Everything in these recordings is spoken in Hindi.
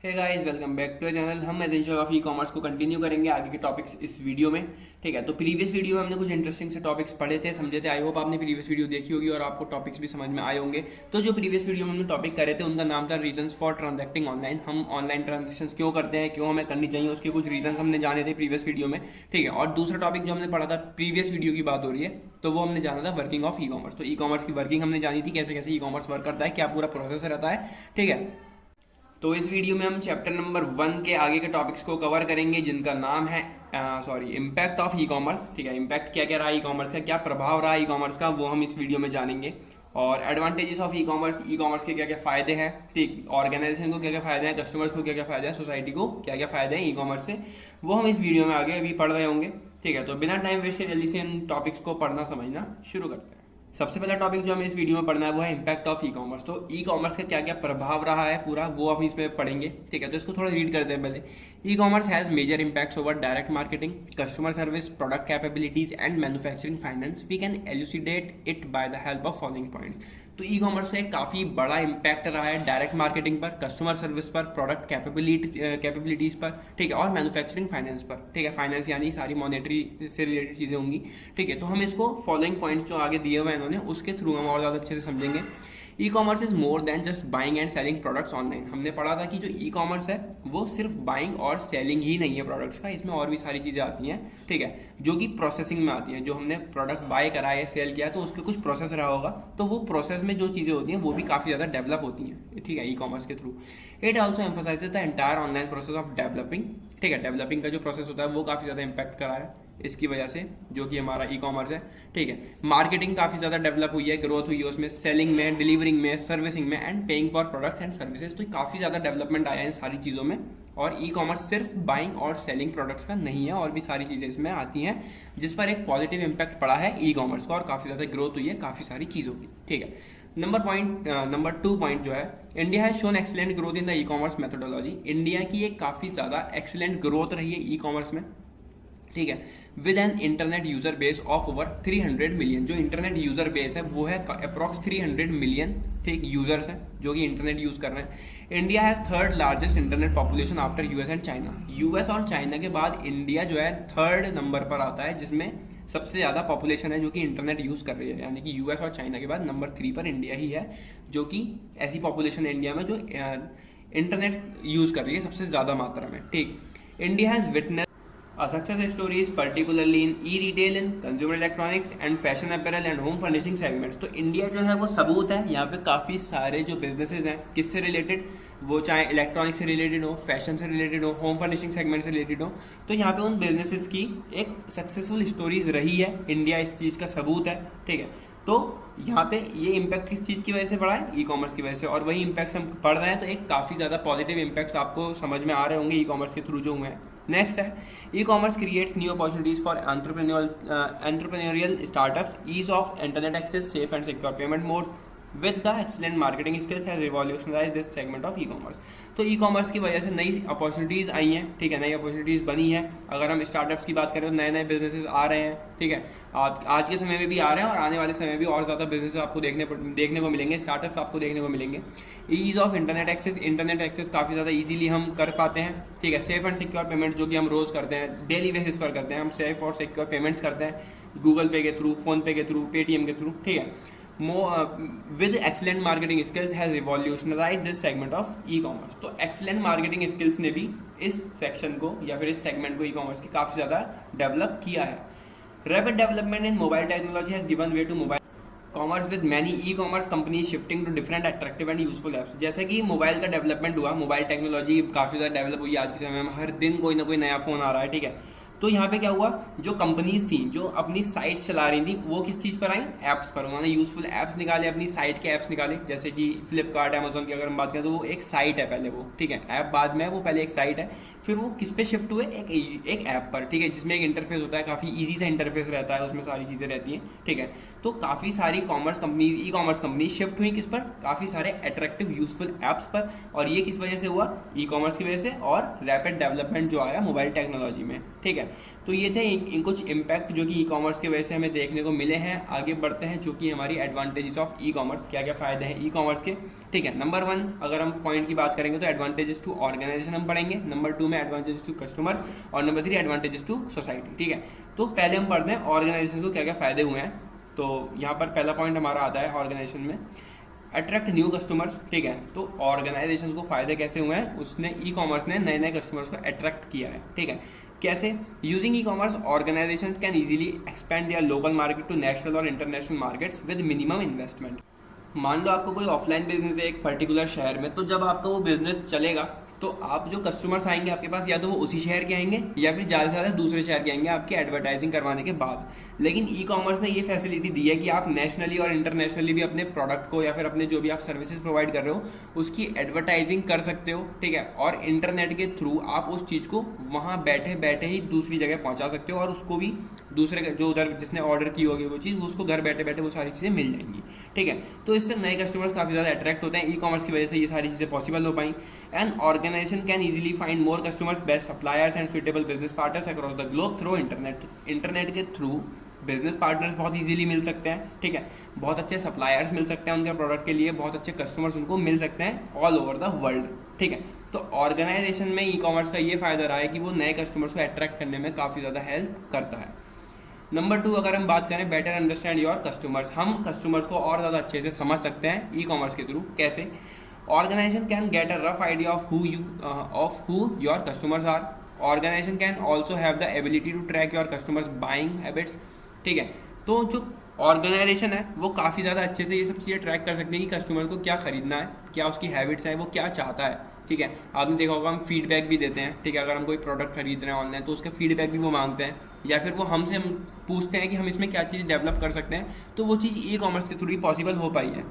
Hey guys, welcome back to channel. हम एसेंशियल ऑफ ई कॉमर्स को कंटिन्यू करेंगे आगे के टॉपिक्स इस वीडियो में। ठीक है, तो प्रीवियस वीडियो में हमने कुछ इंटरेस्टिंग से टॉपिक्स पढ़े थे, समझे थे। आई होप आपने प्रीवियस वीडियो देखी होगी और आपको टॉपिक्स भी समझ में आए होंगे। तो जो प्रीवियस वीडियो में हमने टॉपिक करे थे उनका नाम था रीजंस फॉर ट्रांजैक्टिंग ऑनलाइन। हम ऑनलाइन ट्रांजेक्शन क्यों करते हैं, क्यों हमें करनी चाहिए, उसके कुछ रीजन हमने जाने थे प्रीवियस वीडियो में। ठीक है, और दूसरा टॉपिक जो हमने पढ़ा था, प्रीवियस वीडियो की बात हो रही है, तो वो हमने जाना था वर्किंग ऑफ ई कॉमर्स। तो ई कॉमर्स की वर्किंग हमने जानी थी, कैसे कैसे ई कॉमर्स वर्क करता है, क्या पूरा प्रोसेस रहता है। ठीक है, तो इस वीडियो में हम चैप्टर नंबर 1 के आगे के टॉपिक्स को कवर करेंगे, जिनका नाम है इम्पैक्ट ऑफ ई कॉमर्स। ठीक है, इम्पैक्ट क्या क्या रहा ई कॉमर्स का, क्या प्रभाव रहा ई कॉमर्स का, वो हम इस वीडियो में जानेंगे। और एडवांटेजेस ऑफ ई कॉमर्स के क्या क्या फायदे हैं, ठीक, ऑर्गेनाइजेशन को क्या क्या फायदे हैं, कस्टमर्स को क्या क्या फायदे हैं, सोसाइटी को क्या क्या फायदे हैं ई कॉमर्स से, वो हम इस वीडियो में आगे अभी पढ़ रहे होंगे। ठीक है, तो बिना टाइम वेस्ट के जल्दी से इन टॉपिक्स को पढ़ना समझना शुरू करते हैं। सबसे पहला टॉपिक जो हमें इस वीडियो में पढ़ना है वो है इम्पैक्ट ऑफ ई कॉमर्स। तो ई कॉमर्स का क्या क्या प्रभाव रहा है पूरा, वो हम इसमें पढ़ेंगे। ठीक है, तो इसको थोड़ा रीड करते हैं पहले। E commerce has major impacts over direct marketing, customer service, product capabilities and manufacturing finance. We can elucidate it by the help of following points. तो ई कॉमर्स का एक काफ़ी बड़ा इम्पैक्ट रहा है डायरेक्ट मार्केटिंग पर, कस्टमर सर्विस पर, प्रोडक्ट कैपेबिलिटीज पर, ठीक है, और मैन्युफैक्चरिंग फाइनेंस पर। ठीक है, फाइनेंस यानी सारी मॉनेटरी से रिलेटेड चीज़ें होंगी। ठीक है, तो हम इसको फॉलोइंग पॉइंट्स जो आगे दिए हुए हैं इन्होंने, उसके थ्रू हम और ज़्यादा अच्छे से समझेंगे। E commerce is more than just buying and selling products online. हमने पढ़ा था कि जो ई कॉमर्स है वो सिर्फ बाइंग और सेलिंग ही नहीं है प्रोडक्ट्स का, इसमें और भी सारी चीज़ें आती हैं। ठीक है, जो कि प्रोसेसिंग में आती हैं। जो हमने प्रोडक्ट बाय करा है, सेल किया, तो उसके कुछ प्रोसेस रहा होगा, तो वो प्रोसेस में जो चीज़ें होती हैं वो भी काफ़ी ज़्यादा डेवलप होती हैं। ठीक है, ई कॉमर्स के through it also emphasises the entire online process of developing. ठीक है, डेवलपिंग का जो प्रोसेस होता है वो काफ़ी ज़्यादा इम्पैक्ट करा है इसकी वजह से, जो कि हमारा ई कॉमर्स है। ठीक है, मार्केटिंग काफ़ी ज़्यादा डेवलप हुई है, ग्रोथ हुई है उसमें, सेलिंग में, डिलीवरिंग में, सर्विसिंग में and paying for products and services. तो काफ़ी ज़्यादा डेवलपमेंट आया है इन सारी चीज़ों में। और ई कॉमर्स सिर्फ बाइंग और सेलिंग प्रोडक्ट्स का नहीं है, और भी सारी चीज़ें इसमें आती हैं जिस पर एक पॉजिटिव इम्पैक्ट पड़ा है ई कॉमर्स का, और काफ़ी ज़्यादा ग्रोथ हुई है काफ़ी सारी चीज़ों की। ठीक है, नंबर 2 पॉइंट जो है, India has shown excellent growth in the e commerce methodology. India की एक काफ़ी ज़्यादा एक्सीलेंट ग्रोथ रही है ई कॉमर्स में। ठीक है, with an internet user base of over 300 million. जो इंटरनेट यूजर बेस है वो है अप्रॉक्स 300 मिलियन। ठीक, यूजर्स हैं जो कि इंटरनेट यूज कर रहे हैं। India has third largest internet population after US and China. US और चाइना के बाद इंडिया जो है थर्ड नंबर पर आता है, जिसमें सबसे ज़्यादा पॉपुलेशन है जो कि इंटरनेट यूज़ कर रही है। यानी कि यूएस और चाइना के बाद नंबर 3 पर इंडिया ही है, जो कि ऐसी पॉपुलेशन है इंडिया में जो इंटरनेट यूज़ कर रही है सबसे ज़्यादा मात्रा में। ठीक, India has witness A success stories particularly in e-retail, in consumer electronics and fashion apparel and home furnishing segments। तो इंडिया जो है वो सबूत है, यहाँ पे काफ़ी सारे जो बिजनेसेस हैं किससे रिलेटेड, वो चाहे इलेक्ट्रॉनिक से रिलेटेड हो, फैशन से रिलेटेड हो, होम फर्निशिंग सेगमेंट से रिलेटेड हो, तो यहाँ पे उन बिजनेसेस की एक सक्सेसफुल स्टोरीज रही है। इंडिया इस चीज़ का सबूत है। ठीक है, तो यहाँ पे ये इम्पैक्ट किस चीज़ की वजह से पड़ा है, ई कॉमर्स की वजह से, और वही इम्पैक्ट्स हम पढ़ रहे हैं। तो एक काफ़ी ज़्यादा पॉजिटिव इम्पैक्ट्स आपको समझ में आ रहे होंगे ई कॉमर्स के थ्रू जो हुए हैं। नेक्स्ट है, e commerce creates new opportunities for entrepreneurial startups, ease of internet access, safe and secure payment modes with the excellent marketing skills has revolutionised this segment of e commerce. तो ई कॉमर्स की वजह से नई अपॉर्चुनिटीज़ आई हैं। ठीक है, नई अपॉर्चुनिटीज़ बनी हैं। अगर हम स्टार्टअप्स की बात करें तो नए नए बिजनेसेस आ रहे हैं। ठीक है, आज के समय में भी आ रहे हैं और आने वाले समय में भी और ज़्यादा बिजनेस आपको देखने को मिलेंगे, स्टार्टअप्स आपको देखने को मिलेंगे। ईज़ ऑफ इंटरनेट एक्सेस काफ़ी ज़्यादा ईजिली हम कर पाते हैं। ठीक है, सेफ एंड सिक्योर पेमेंट जो कि हम रोज़ करते हैं, डेली बेसिस पर करते हैं, हम सेफ और सिक्योर पेमेंट्स करते हैं गूगल पे के थ्रू, फ़ोनपे के थ्रू, पेटीएम के थ्रू। ठीक है, with excellent marketing skills has revolutionized this segment of e-commerce। तो excellent marketing skills ने भी इस सेक्शन को या फिर इस सेगमेंट को ई कॉमर्स की काफ़ी ज़्यादा डेवलप किया है। Rapid development in mobile technology has given way to mobile commerce with many e commerce companies shifting to different attractive and useful apps. जैसे कि मोबाइल का डेवलपमेंट हुआ, मोबाइल टेक्नोलॉजी काफ़ी ज़्यादा डेवलप हुई है आज के समय में, हर दिन कोई ना कोई नया फ़ोन आ रहा है। ठीक है, तो यहाँ पे क्या हुआ, जो कंपनीज थी जो अपनी साइट चला रही थी वो किस चीज़ पर आई, ऐप्स पर। उन्होंने यूजफुल ऐप्स निकाले, अपनी साइट के ऐप्स निकाले। जैसे कि फ्लिपकार्ट, अमेजोन की अगर हम बात करें तो वो एक साइट है पहले, वो ठीक है, ऐप बाद में, वो पहले एक साइट है। फिर वो किस पे शिफ्ट हुए, एक ऐप पर। ठीक है, जिसमें एक इंटरफेस होता है, काफ़ी ईजी सा इंटरफेस रहता है, उसमें सारी चीज़ें रहती हैं। ठीक है, तो काफ़ी सारी commerce company, e commerce company shift हुई किस पर, काफ़ी सारे अट्रैक्टिव यूजफुल ऐप्स पर। और ये किस वजह से हुआ, ई कॉमर्स की वजह से और रैपिड डेवलपमेंट जो आया मोबाइल टेक्नोलॉजी में, ठीक है। तो ये थे कुछ इम्पैक्ट जो कि ई कॉमर्स की वजह से हमें देखने को मिले हैं। आगे बढ़ते हैं जो कि हमारी एडवांटेजेस ऑफ ई कॉमर्स, क्या क्या फ़ायदे हैं ई कॉमर्स के, ठीक है। नंबर 1 अगर हम पॉइंट की बात करेंगे तो एडवांटेजेस टू ऑर्गेनाइजेशन हम पढ़ेंगे, नंबर 2 में एडवांटेजेस टू कस्टमर्स और नंबर 3 एडवांटेजेस टू सोसाइटी, ठीक है। तो पहले हम पढ़ते हैं ऑर्गेनाइजेशन को क्या क्या फ़ायदे हुए हैं। तो यहाँ पर पहला पॉइंट हमारा आता है ऑर्गेनाइजेशन में अट्रैक्ट न्यू कस्टमर्स, ठीक है। तो ऑर्गेनाइजेशन को फायदे कैसे हुए हैं, उसने ई कॉमर्स ने नए नए कस्टमर्स को अट्रैक्ट किया है, ठीक है। कैसे, using e commerce organisations can easily expand their local market to national और international markets with minimum investment. मान लो आपको कोई ऑफलाइन बिजनेस है एक पर्टिकुलर शहर में, तो जब आपका वो बिजनेस चलेगा तो आप जो कस्टमर्स आएंगे आपके पास, या तो वो उसी शहर के आएंगे या फिर ज़्यादा से ज़्यादा दूसरे शहर के आएंगे आपकी एडवर्टाइजिंग करवाने के बाद। लेकिन ई कॉमर्स ने ये फैसिलिटी दी है कि आप नेशनली और इंटरनेशनली भी अपने प्रोडक्ट को या फिर अपने जो भी आप सर्विसेज प्रोवाइड कर रहे हो उसकी एडवर्टाइजिंग कर सकते हो, ठीक है। और इंटरनेट के थ्रू आप उस चीज़ को वहाँ बैठे बैठे ही दूसरी जगह पहुँचा सकते हो और उसको भी दूसरे जो उधर जिसने ऑर्डर की होगी वो चीज़, उसको घर बैठे बैठे वो सारी चीज़ें मिल जाएंगी, ठीक है। तो इससे नए कस्टमर्स काफ़ी ज़्यादा अट्रैक्ट होते हैं, ई कॉमर्स की वजह से ये सारी चीज़ें पॉसिबल हो पाई। And organisation can easily find more customers, best suppliers and suitable business partners across the globe through internet. Internet के थ्रू बिजनेस पार्टनर्स बहुत इजीली मिल सकते हैं, ठीक है। बहुत अच्छे सप्लायर्स मिल सकते हैं उनके प्रोडक्ट के लिए, बहुत अच्छे कस्टमर्स उनको मिल सकते हैं ऑल ओवर द वर्ल्ड, ठीक है। तो ऑर्गेनाइजेशन में ई कॉमर्स का ये फायदा रहा है कि वो नए कस्टमर्स को अट्रैक्ट करने में काफ़ी ज़्यादा हेल्प करता है। नंबर 2 अगर हम बात करें बेटर अंडरस्टैंड योर कस्टमर्स, हम कस्टमर्स को और ज़्यादा अच्छे से समझ सकते हैं ई कॉमर्स के थ्रू। कैसे, organization can get a rough idea of who your customers are. Organization can also have the ability to track your customers buying habits, ठीक है। तो जो ऑर्गेनाइजेशन है वो काफ़ी ज़्यादा अच्छे से ये सब चीज़ें ट्रैक कर सकते हैं कि कस्टमर को क्या खरीदना है, क्या उसकी हैबिट्स हैं, वो क्या चाहता है, ठीक है। आपने देखा होगा हम फीडबैक भी देते हैं, ठीक है। अगर हम कोई प्रोडक्ट खरीद रहे हैं ऑनलाइन तो उसका फीडबैक भी वो मांगते हैं, या फिर वो हमसे पूछते हैं कि हम इसमें क्या चीज़ डेवलप कर सकते हैं। तो वो चीज़ ई कॉमर्स के थ्रू ही पॉसिबल हो पाई है।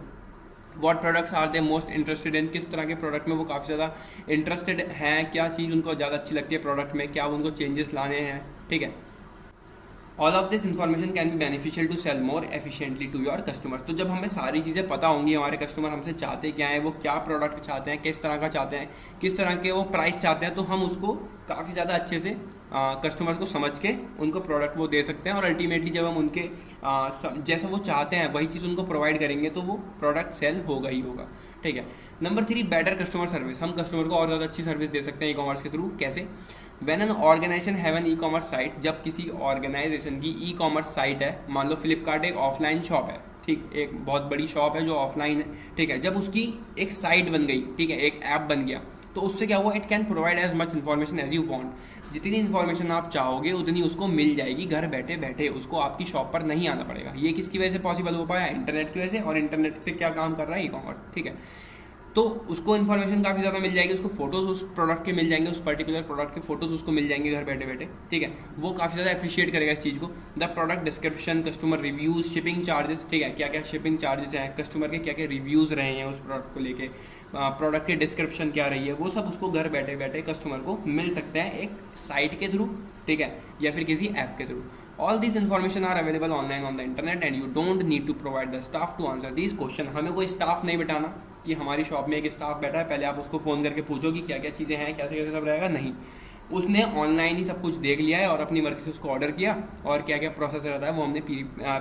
What products are they most interested in, किस तरह के प्रोडक्ट में वो काफ़ी ज़्यादा इंटरेस्टेड हैं, क्या चीज़ उनको ज़्यादा अच्छी लगती है प्रोडक्ट में, क्या उनको चेंजेस लाने हैं, ठीक है। All of this information can be beneficial to sell more efficiently to your customers. तो जब हमें सारी चीज़ें पता होंगी हमारे कस्टमर हमसे चाहते क्या हैं, वो क्या प्रोडक्ट चाहते हैं, किस तरह का चाहते हैं, किस तरह के वो प्राइस चाहते हैं, तो हम उसको काफ़ी ज़्यादा अच्छे से कस्टमर्स को समझ के उनको प्रोडक्ट वो दे सकते हैं। और अल्टीमेटली जब हम उनके जैसा वो चाहते हैं वही चीज़ उनको प्रोवाइड करेंगे तो वो प्रोडक्ट सेल होगा ही होगा, ठीक है। नंबर 3 बेटर कस्टमर सर्विस, हम कस्टमर को और ज़्यादा अच्छी सर्विस दे सकते हैं ई कॉमर्स के थ्रू। कैसे, when an organization have an e commerce site, जब किसी ऑर्गेनाइजेशन की ई कॉमर्स साइट है, मान लो फ्लिपकार्ट एक ऑफलाइन शॉप है, ठीक, एक बहुत बड़ी शॉप है जो ऑफलाइन है, ठीक है। जब उसकी एक साइट बन गई, ठीक है, एक ऐप बन गया, तो उससे क्या हुआ, it can provide as much information as you want. जितनी इन्फॉर्मेशन आप चाहोगे उतनी उसको मिल जाएगी घर बैठे बैठे, उसको आपकी शॉप पर नहीं आना पड़ेगा। ये किसकी वजह से पॉसिबल हो पाया, इंटरनेट की वजह से। और इंटरनेट से क्या काम कर रहा है ई कॉमर्स, ठीक है। तो उसको इन्फॉर्मेशन काफ़ी ज़्यादा मिल जाएगी, उसको फोटोज़ उस प्रोडक्ट के मिल जाएंगे, उस पर्टिकुलर प्रोडक्ट के फोटोज़ उसको मिल जाएंगे घर बैठे बैठे, ठीक है। वो काफ़ी ज़्यादा अप्रिशिएट करेगा इस चीज़ को। The product description, customer reviews, shipping charges, ठीक है, क्या क्या शिपिंग चार्जेस हैं, कस्टमर के क्या क्या रिव्यूज़ रहे हैं उस प्रोडक्ट को लेके, प्रोडक्ट की डिस्क्रिप्शन क्या रही है, वो सब उसको घर बैठे बैठे कस्टमर को मिल सकते हैं एक साइट के थ्रू, ठीक है, या फिर किसी ऐप के through. All this information are available online on the internet and you don't need to provide the staff to answer this question. हमें कोई स्टाफ नहीं बिठाना कि हमारी शॉप में एक स्टाफ बैठा है, पहले आप उसको फ़ोन करके पूछो कि क्या क्या चीज़ें हैं, कैसे कैसे सब रहेगा, नहीं। उसने ऑनलाइन ही सब कुछ देख लिया है और अपनी मर्जी से उसको ऑर्डर किया, और क्या क्या प्रोसेस रहता है वो हमने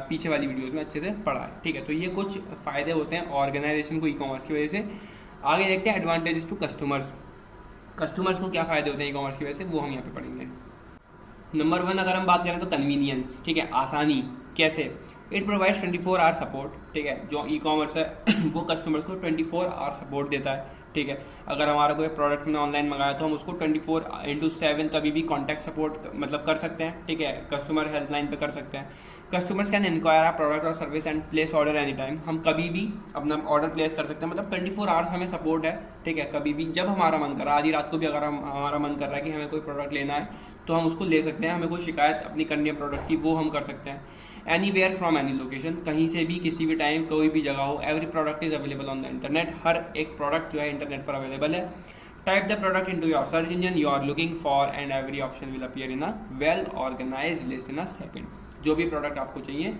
पीछे वाली वीडियोज़ में अच्छे से पढ़ा है, ठीक है। तो ये कुछ फ़ायदे होते हैं ऑर्गेनाइजेशन को ई कॉमर्स की वजह से। आगे देखते हैं एडवांटेजेस टू कस्टमर्स, कस्टमर्स को क्या फ़ायदे होते हैं ई कॉमर्स की वजह से, वो हम यहाँ पे पढ़ेंगे। नंबर 1 अगर हम बात करें तो कन्वीनियंस, ठीक है, आसानी। कैसे, इट प्रोवाइड्स 24 आवर सपोर्ट, ठीक है। जो ई कॉमर्स है वो कस्टमर्स को 24 आवर सपोर्ट देता है, ठीक है। अगर हमारा कोई प्रोडक्ट हमने ऑनलाइन मंगाया तो हम उसको 24/7 कभी भी कॉन्टैक्ट सपोर्ट मतलब कर सकते हैं, ठीक है, कस्टमर हेल्पलाइन पे कर सकते हैं। Customers can enquire our product और service and place order any time, हम कभी भी अपना ऑर्डर प्लेस कर सकते हैं, मतलब 24 आवर्स हमें सपोर्ट है, ठीक है। कभी भी जब हमारा मन कर रहा है, आधी रात को भी अगर हमारा मन कर रहा है कि हमें कोई प्रोडक्ट लेना है तो हम उसको ले सकते हैं, हमें कोई शिकायत अपनी करनी है प्रोडक्ट की वो हम कर सकते हैं। Anywhere from any location, कहीं से भी किसी भी टाइम कोई भी जगह हो, every product is available on the internet, हर एक प्रोडक्ट जो है इंटरनेट पर अवेलेबल है। Type the product into your search engine you are looking for and every option will appear in a well organised list in a second. जो भी प्रोडक्ट आपको चाहिए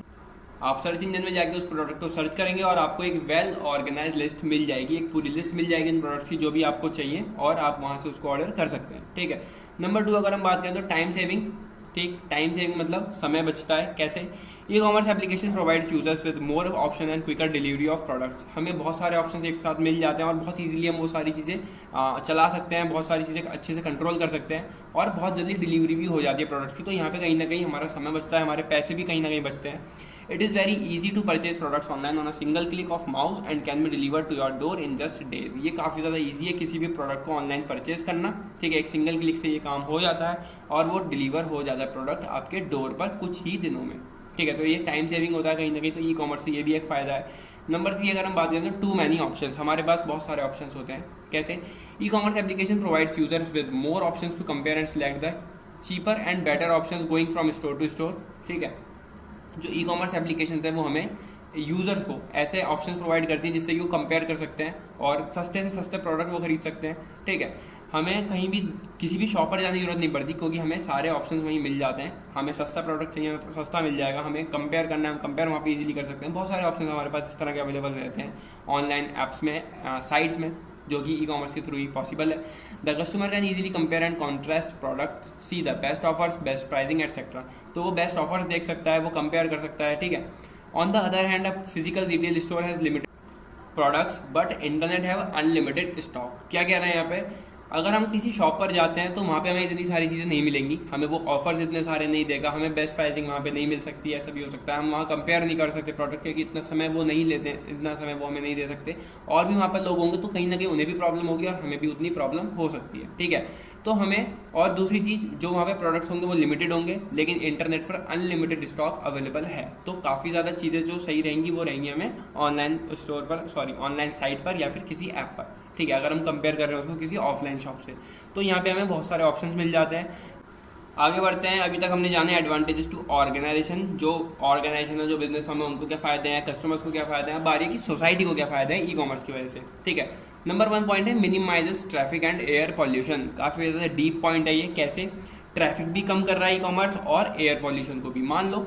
आप सर्च इंजन में जाके उस प्रोडक्ट को सर्च करेंगे और आपको एक वेल ऑर्गेनाइज लिस्ट मिल जाएगी, एक पूरी लिस्ट मिल जाएगी इन प्रोडक्ट्स की जो भी आपको चाहिए, और आप वहाँ से उसको ऑर्डर कर सकते हैं। ठीक है। नंबर 2 अगर हम बात करें तो टाइम सेविंग। ठीक, टाइम सेविंग मतलब समय बचता है। कैसे? E commerce application provides users with more option and quicker delivery of products. हमें बहुत सारे ऑप्शन एक साथ मिल जाते हैं और बहुत ईजिली हम वो सारी चीज़ें चला सकते हैं, बहुत सारी चीज़ें अच्छे से कंट्रोल कर सकते हैं और बहुत जल्दी डिलीवरी भी हो जाती है प्रोडक्ट्स की। तो यहाँ पे कहीं ना कहीं हमारा समय बचता है, हमारे पैसे भी कहीं ना कहीं बचते हैं। It is very easy to purchase products online on a single click of mouse and can be deliver to your door in just days. ये काफ़ी ज़्यादा ईजी है किसी भी प्रोडक्ट को ऑनलाइन परचेज करना। ठीक है, एक सिंगल क्लिक से ये काम हो जाता है और वो डिलीवर हो जाता है प्रोडक्ट आपके डोर पर कुछ ही दिनों में। ठीक है, तो ये टाइम सेविंग होता है कहीं ना कहीं, तो ई कॉमर्स से ये भी एक फ़ायदा है। नंबर 3 अगर हम बात करें तो टू मैनी ऑप्शंस। हमारे पास बहुत सारे ऑप्शंस होते हैं। कैसे? E commerce application provides users with more options to compare and select the cheaper and better options going from store to store. ठीक है, जो ई कॉमर्स एप्लीकेशन है वो हमें यूज़र्स को ऐसे ऑप्शंस प्रोवाइड करती है जिससे कि वो कंपेयर कर सकते हैं और सस्ते से सस्ते प्रोडक्ट वो खरीद सकते हैं। ठीक है, हमें कहीं भी किसी भी शॉप पर जाने की जरूरत नहीं पड़ती क्योंकि हमें सारे ऑप्शंस वहीं मिल जाते हैं। हमें सस्ता प्रोडक्ट चाहिए, हमें सस्ता मिल जाएगा। हमें कंपेयर करना है, हम कंपेयर वहाँ पे इजीली कर सकते हैं। बहुत सारे ऑप्शंस हमारे पास इस तरह के अवेलेबल रहते हैं ऑनलाइन ऐप्स में, साइट्स में, जो कि ई कॉमर्स के थ्रू ही पॉसिबल है। The customer can easily compare and contrast products, see the best offers, best pricing etcetera. तो वो बेस्ट ऑफर्स देख सकता है, वो कंपेयर कर सकता है। ठीक है। On the other hand, a physical retail store has limited products but internet have unlimited stock. क्या कह रहे हैं यहाँ पे? अगर हम किसी शॉप पर जाते हैं तो वहाँ पे हमें इतनी सारी चीज़ें नहीं मिलेंगी, हमें वो ऑफर्स इतने सारे नहीं देगा, हमें बेस्ट प्राइसिंग वहाँ पे नहीं मिल सकती। ऐसा भी हो सकता है हम वहाँ कंपेयर नहीं कर सकते प्रोडक्ट, क्योंकि इतना समय वो नहीं लेते, इतना समय वो हमें नहीं दे सकते। और भी वहाँ पर लोग होंगे तो कहीं ना कहीं उन्हें भी प्रॉब्लम होगी और हमें भी उतनी प्रॉब्लम हो सकती है। ठीक है, तो हमें, और दूसरी चीज़, जो वहाँ पे प्रोडक्ट्स होंगे वो लिमिटेड होंगे लेकिन इंटरनेट पर अनलिमिटेड स्टॉक अवेलेबल है। तो काफ़ी ज़्यादा चीज़ें जो सही रहेंगी वो रहेंगी हमें ऑनलाइन स्टोर पर, ऑनलाइन साइट पर या फिर किसी ऐप पर। ठीक है, अगर हम कंपेयर कर रहे हैं उसको किसी ऑफलाइन शॉप से, तो यहाँ पे हमें बहुत सारे ऑप्शंस मिल जाते हैं। आगे बढ़ते हैं। अभी तक हमने जाने एडवांटेजेस टू ऑर्गेनाइजेशन, जो ऑर्गेनाइजेशन है, जो बिजनेस फर्म है, उनको क्या फ़ायदे हैं, कस्टमर्स को क्या फ़ायदे हैं, बारी की सोसाइटी को क्या फ़ायदे हैं ई कॉमर्स की वजह से। ठीक है, नंबर 1 पॉइंट है minimises traffic and air pollution. काफ़ी ज़्यादा डीप पॉइंट है ये। कैसे? ट्रैफिक भी कम कर रहा है ई कॉमर्स और एयर पॉल्यूशन को भी। मान लो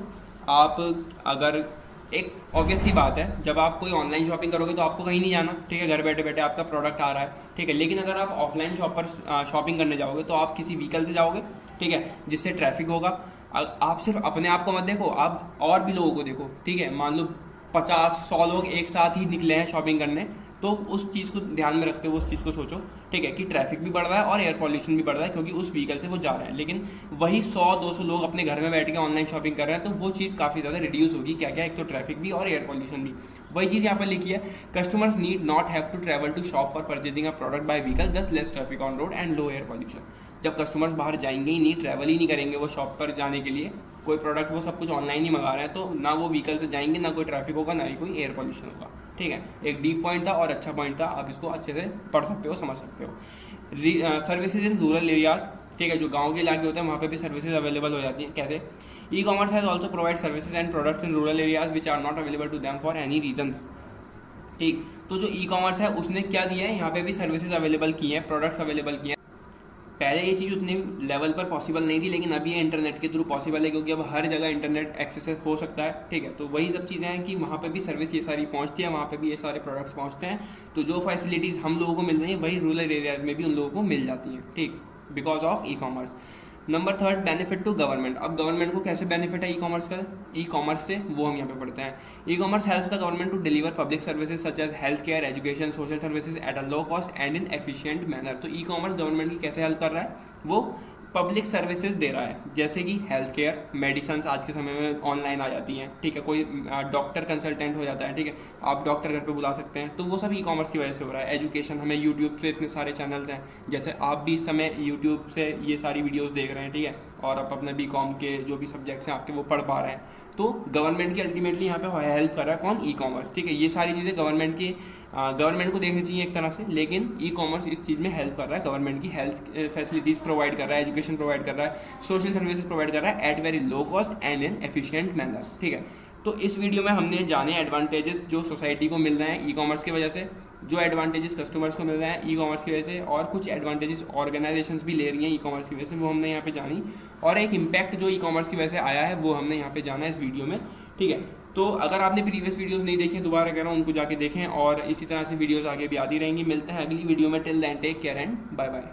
आप, अगर एक ऑब्वियस सी बात है, जब आप कोई ऑनलाइन शॉपिंग करोगे तो आपको कहीं नहीं जाना। ठीक है, घर बैठे बैठे आपका प्रोडक्ट आ रहा है। ठीक है, लेकिन अगर आप ऑफलाइन शॉप पर शॉपिंग करने जाओगे तो आप किसी व्हीकल से जाओगे। ठीक है, जिससे ट्रैफिक होगा। आप सिर्फ अपने आप को मत देखो, आप और भी लोगों को देखो। ठीक है, मान लो 50-100 लोग एक साथ ही निकले हैं शॉपिंग करने, तो उस चीज़ को ध्यान में रखते हुए उस चीज़ को सोचो। ठीक है, कि ट्रैफिक भी बढ़ रहा है और एयर पॉल्यूशन भी बढ़ रहा है क्योंकि उस व्हीकल से वो जा रहे हैं। लेकिन वही 100-200 लोग अपने घर में बैठ के ऑनलाइन शॉपिंग कर रहे हैं, तो वो चीज़ काफ़ी ज़्यादा रिड्यूस होगी। क्या क्या? एक तो ट्रैफिक भी और एयर पॉल्यूशन भी। वही चीज़ यहाँ पर लिखी है, customers need not have to travel to shop for purchasing a product by vehicle, thus less traffic on road and low air pollution. जब कस्टमर्स बाहर जाएंगे ही नहीं, ट्रैवल ही नहीं करेंगे वो शॉप पर जाने के लिए, कोई प्रोडक्ट वो सब कुछ ऑनलाइन ही मंगा रहे हैं, तो ना वो व्हीकल से जाएंगे, ना कोई ट्रैफिक होगा, ना ही कोई एयर पॉल्यूशन होगा। ठीक है, एक डीप पॉइंट था और अच्छा पॉइंट था, आप इसको अच्छे से पढ़ सकते हो, समझ सकते हो। Services in rural areas. ठीक है, जो गांव के इलाके होते हैं वहाँ पे भी सर्विसेज अवेलेबल हो जाती हैं। कैसे? E commerce has also provide services and products in rural areas which are not available to them for any reasons. ठीक, तो जो ई कॉमर्स है उसने क्या दिया है, यहाँ पे भी सर्विसेज अवेलेबल की हैं, प्रोडक्ट्स अवेलेबल किए हैं। पहले ये चीज़ उतने लेवल पर पॉसिबल नहीं थी, लेकिन अभी ये इंटरनेट के थ्रू पॉसिबल है क्योंकि अब हर जगह इंटरनेट एक्सेस हो सकता है। ठीक है, तो वही सब चीज़ें हैं कि वहाँ पे भी सर्विस ये सारी पहुँचती है, वहाँ पे भी ये सारे प्रोडक्ट्स पहुँचते हैं। तो जो फैसिलिटीज़ हम लोगों को मिल रही हैं वही रूरल एरियाज़ में भी उन लोगों को मिल जाती हैं। ठीक, because of e commerce. Number 3 benefit to government. अब गवर्नमेंट को कैसे बेनिफिट है ई कॉमर्स का, ई कॉमर्स से, वो हम यहाँ पे पढ़ते हैं। E commerce helps the government to deliver public services such as health care, education, social services at a low cost and in efficient manner. तो ई कॉमर्स गवर्नमेंट की कैसे हेल्प कर रहा है, वो पब्लिक सर्विसेज दे रहा है, जैसे कि हेल्थ केयर, मेडिसिन आज के समय में ऑनलाइन आ जाती हैं। ठीक है, कोई डॉक्टर कंसल्टेंट हो जाता है, ठीक है, आप डॉक्टर घर पे बुला सकते हैं, तो वो सब ई कॉमर्स की वजह से हो रहा है। एजुकेशन, हमें यूट्यूब पे इतने सारे चैनल्स हैं, जैसे आप भी इस समय यूट्यूब से ये सारी वीडियोस देख रहे हैं। ठीक है, और आप अपने बीकॉम के जो भी सब्जेक्ट्स हैं आपके वो पढ़ पा रहे हैं, तो गवर्नमेंट की अल्टीमेटली यहाँ पे हेल्प कर रहा है कौन, ई कॉमर्स। ठीक है, ये सारी चीज़ें गवर्नमेंट को देखनी चाहिए एक तरह से, लेकिन ई कॉमर्स इस चीज़ में हेल्प कर रहा है, गवर्नमेंट की हेल्थ फैसिलिटीज़ प्रोवाइड कर रहा है, एजुकेशन प्रोवाइड कर रहा है, सोशल सर्विसेज प्रोवाइड कर रहा है at very low cost and in efficient manner. ठीक है, तो इस वीडियो में हमने जाने एडवांटेजेस जो सोसाइटी को मिल रहे हैं ई कॉमर्स की वजह से, जो एडवांटेजेस कस्टमर्स को मिल रहे हैं ई कॉमर्स की वजह से, और कुछ एडवांटेजेस ऑर्गेनाइजेशंस भी ले रही हैं ई कॉमर्स की वजह से, वो हमने यहाँ पे जानी, और एक इम्पैक्ट जो ई कॉमर्स की वजह से आया है वो हमने यहाँ पे जाना है इस वीडियो में। ठीक है, तो अगर आपने प्रीवियस वीडियोस नहीं देखे, दोबारा कह रहा हूँ उनको जाके देखें, और इसी तरह से वीडियोस आगे भी आती रहेंगी। मिलते हैं अगली वीडियो में, till then take care and bye bye.